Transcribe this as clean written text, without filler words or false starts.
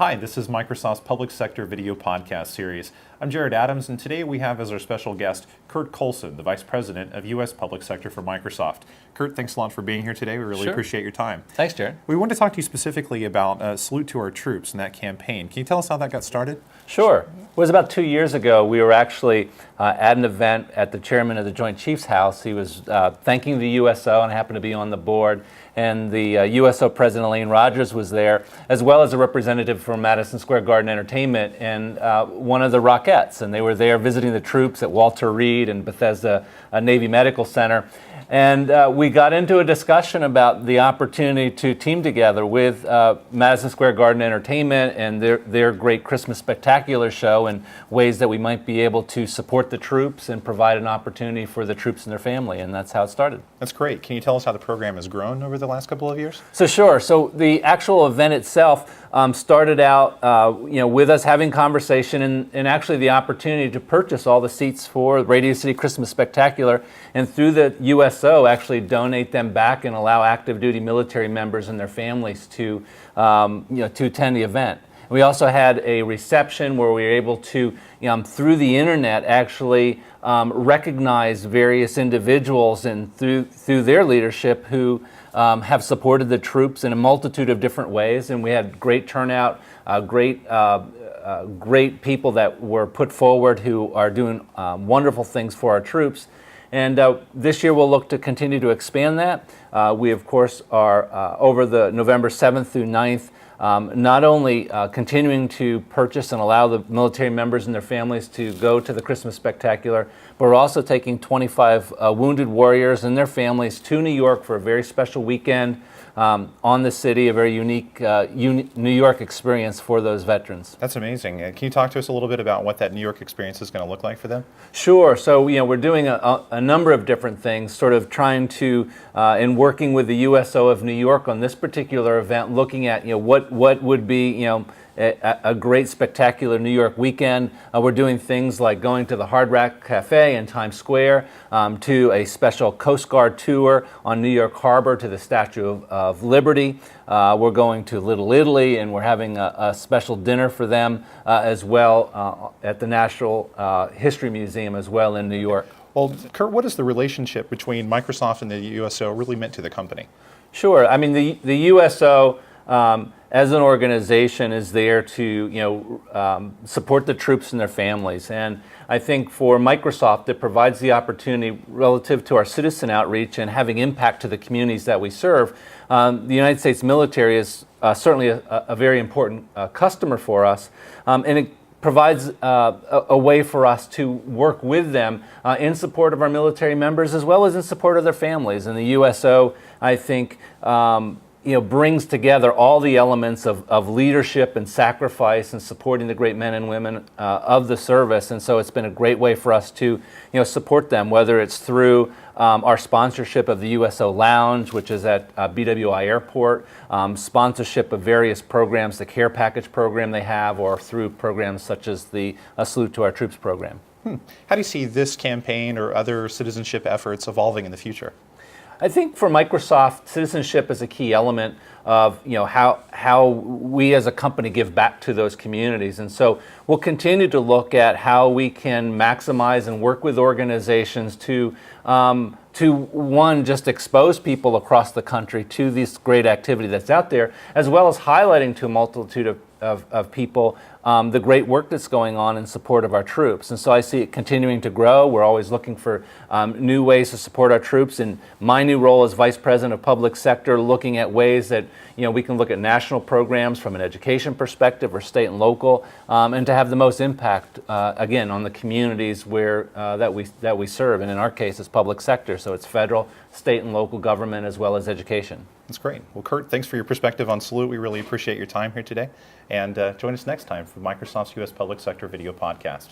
Hi, this is Microsoft's Public Sector Video Podcast Series. I'm Jared Adams, and today we have as our special guest Curt Kolcun, the Vice President of U.S. Public Sector for Microsoft. Curt, thanks a lot for being here today. We really appreciate your time. Thanks, Jared. We want to talk to you specifically about Salute to Our Troops and that campaign. Can you tell us how that got started? Sure. It was about 2 years ago. We were actually at an event at the chairman of the Joint Chiefs House. He was thanking the USO and happened to be on the board. And the USO President Elaine Rogers was there, as well as a representative from Madison Square Garden Entertainment and one of the Rockettes. And they were there visiting the troops at Walter Reed and Bethesda Navy Medical Center. And we got into a discussion about the opportunity to team together with Madison Square Garden Entertainment and their great Christmas Spectacular show, and ways that we might be able to support the troops and provide an opportunity for the troops and their family. And that's how it started. That's great. Can you tell us how the program has grown over the last couple of years? So sure. So the actual event itself started out with us having conversation and actually the opportunity to purchase all the seats for Radio City Christmas Spectacular, and through the USO actually donate them back and allow active duty military members and their families to attend the event. We also had a reception where we were able to, through the internet, actually recognize various individuals and through their leadership who have supported the troops in a multitude of different ways. And we had great turnout, great people that were put forward who are doing wonderful things for our troops. And this year we'll look to continue to expand that. We, of course, are over the November 7th through 9th, not only continuing to purchase and allow the military members and their families to go to the Christmas Spectacular, but we're also taking 25 wounded warriors and their families to New York for a very special weekend on the city, a very unique New York experience for those veterans. That's amazing. Can you talk to us a little bit about what that New York experience is going to look like for them? Sure. So we're doing a number of different things, sort of trying to, in working with the USO of New York on this particular event, looking at what would be a great spectacular New York weekend. We're doing things like going to the Hard Rock Cafe in Times Square, to a special Coast Guard tour on New York Harbor to the Statue of Liberty. We're going to Little Italy, and we're having a special dinner for them as well at the National History Museum as well in New York. Well, Curt, what is the relationship between Microsoft and the USO really meant to the company? Sure. I mean, the USO as an organization is there to support the troops and their families, and I think for Microsoft it provides the opportunity relative to our citizen outreach and having impact to the communities that we serve. The United States military is certainly a very important customer for us, and it provides a way for us to work with them in support of our military members as well as in support of their families. And the USO, I think, brings together all the elements of leadership and sacrifice and supporting the great men and women of the service. And so it's been a great way for us to support them, whether it's through our sponsorship of the USO Lounge, which is at BWI Airport, sponsorship of various programs, the Care Package program they have, or through programs such as the Salute to Our Troops program. How do you see this campaign or other citizenship efforts evolving in the future? I think for Microsoft, citizenship is a key element of how we as a company give back to those communities. And so we'll continue to look at how we can maximize and work with organizations to one, just expose people across the country to this great activity that's out there, as well as highlighting to a multitude of people the great work that's going on in support of our troops. And so I see it continuing to grow. We're always looking for new ways to support our troops. In my new role as Vice President of Public Sector, looking at ways that we can look at national programs from an education perspective or state and local, and to have the most impact, again, on the communities where that we serve. And in our case, it's public sector, so it's federal, state, and local government as well as education. That's great. Well, Curt, thanks for your perspective on Salute. We really appreciate your time here today. And join us next time for Microsoft's U.S. Public Sector Video Podcast.